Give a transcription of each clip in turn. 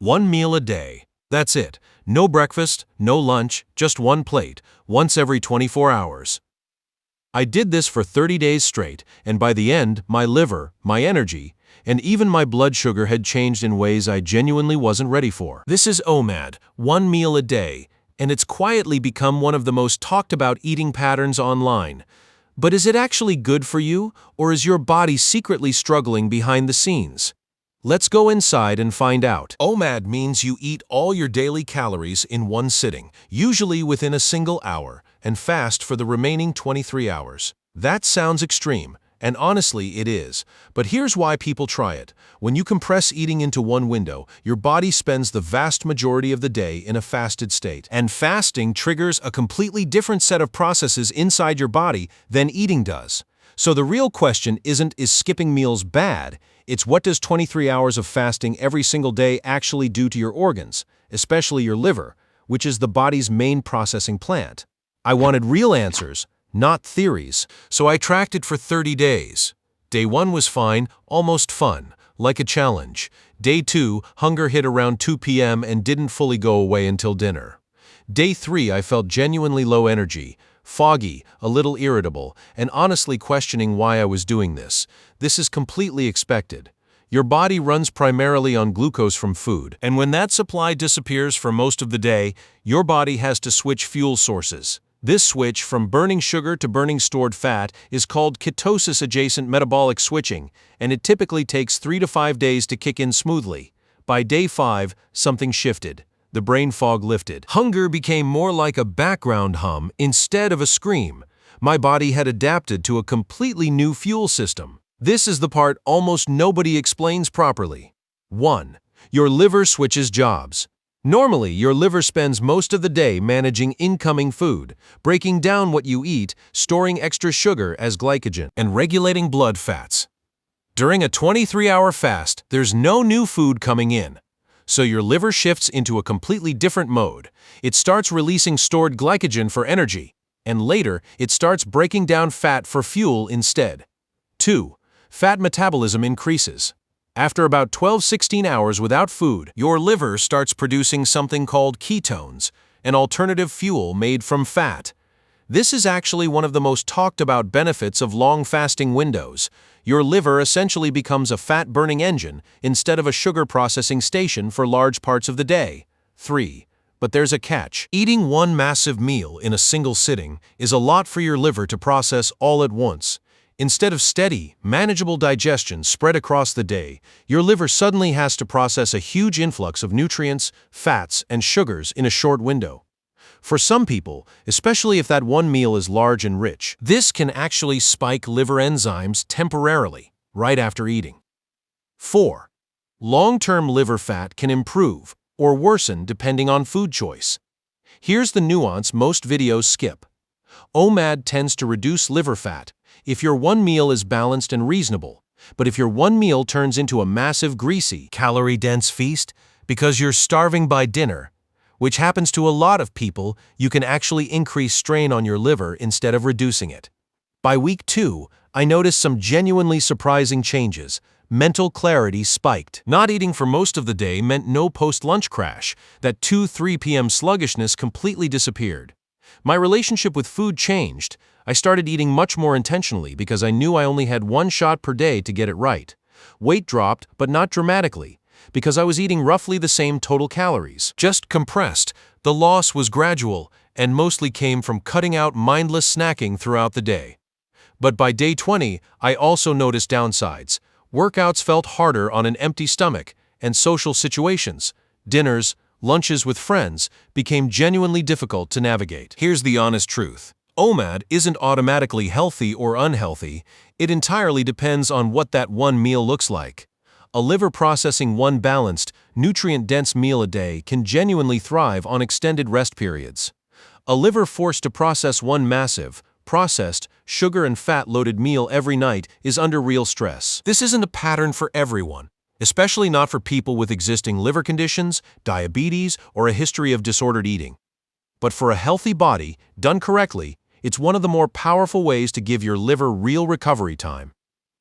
One meal a day. That's it. No breakfast, no lunch, just one plate, once every 24 hours. I did this for 30 days straight, and by the end, my liver, my energy, and even my blood sugar had changed in ways I genuinely wasn't ready for. This is OMAD, one meal a day, and it's quietly become one of the most talked about eating patterns online. But is it actually good for you, or is your body secretly struggling behind the scenes? Let's go inside and find out. OMAD means you eat all your daily calories in one sitting, usually within a single hour, and fast for the remaining 23 hours. That sounds extreme, and honestly it is. But here's why people try it. When you compress eating into one window, your body spends the vast majority of the day in a fasted state. And fasting triggers a completely different set of processes inside your body than eating does. So the real question isn't, is skipping meals bad? It's, what does 23 hours of fasting every single day actually do to your organs, especially your liver, which is the body's main processing plant? I wanted real answers, not theories, so I tracked it for 30 days. Day 1 was fine, almost fun, like a challenge. Day 2, hunger hit around 2 p.m. and didn't fully go away until dinner. Day 3, I felt genuinely low energy, foggy, a little irritable, and honestly questioning why I was doing this. This is completely expected. Your body runs primarily on glucose from food, and when that supply disappears for most of the day, your body has to switch fuel sources. This switch from burning sugar to burning stored fat is called ketosis-adjacent metabolic switching, and it typically takes 3 to 5 days to kick in smoothly. By day 5, something shifted. The brain fog lifted. Hunger became more like a background hum instead of a scream. My body had adapted to a completely new fuel system. This is the part almost nobody explains properly. 1. Your liver switches jobs. Normally, your liver spends most of the day managing incoming food, breaking down what you eat, storing extra sugar as glycogen, and regulating blood fats. During a 23-hour fast, there's no new food coming in. So your liver shifts into a completely different mode. It starts releasing stored glycogen for energy, and later it starts breaking down fat for fuel instead. 2. Fat metabolism increases. After about 12-16 hours without food, your liver starts producing something called ketones, an alternative fuel made from fat. This is actually one of the most talked about benefits of long fasting windows. Your liver essentially becomes a fat-burning engine instead of a sugar-processing station for large parts of the day. 3. But there's a catch. Eating one massive meal in a single sitting is a lot for your liver to process all at once. Instead of steady, manageable digestion spread across the day, your liver suddenly has to process a huge influx of nutrients, fats, and sugars in a short window. For some people, especially if that one meal is large and rich, this can actually spike liver enzymes temporarily, right after eating. 4. Long-term liver fat can improve or worsen depending on food choice. Here's the nuance most videos skip. OMAD tends to reduce liver fat if your one meal is balanced and reasonable, but if your one meal turns into a massive greasy, calorie-dense feast because you're starving by dinner, which happens to a lot of people, you can actually increase strain on your liver instead of reducing it. By week 2, I noticed some genuinely surprising changes. Mental clarity spiked. Not eating for most of the day meant no post-lunch crash. That 2-3 p.m. sluggishness completely disappeared. My relationship with food changed. I started eating much more intentionally because I knew I only had one shot per day to get it right. Weight dropped, but not dramatically, because I was eating roughly the same total calories, just compressed. The loss was gradual and mostly came from cutting out mindless snacking throughout the day. But by day 20, I also noticed downsides. Workouts felt harder on an empty stomach, and social situations, dinners, lunches with friends, became genuinely difficult to navigate. Here's the honest truth. OMAD isn't automatically healthy or unhealthy. It entirely depends on what that one meal looks like. A liver processing one balanced, nutrient-dense meal a day can genuinely thrive on extended rest periods. A liver forced to process one massive, processed, sugar and fat-loaded meal every night is under real stress. This isn't a pattern for everyone, especially not for people with existing liver conditions, diabetes, or a history of disordered eating. But for a healthy body, done correctly, it's one of the more powerful ways to give your liver real recovery time.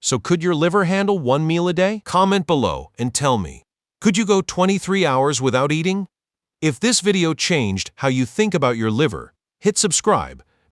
So could your liver handle one meal a day? Comment below and tell me. Could you go 23 hours without eating? If this video changed how you think about your liver, hit subscribe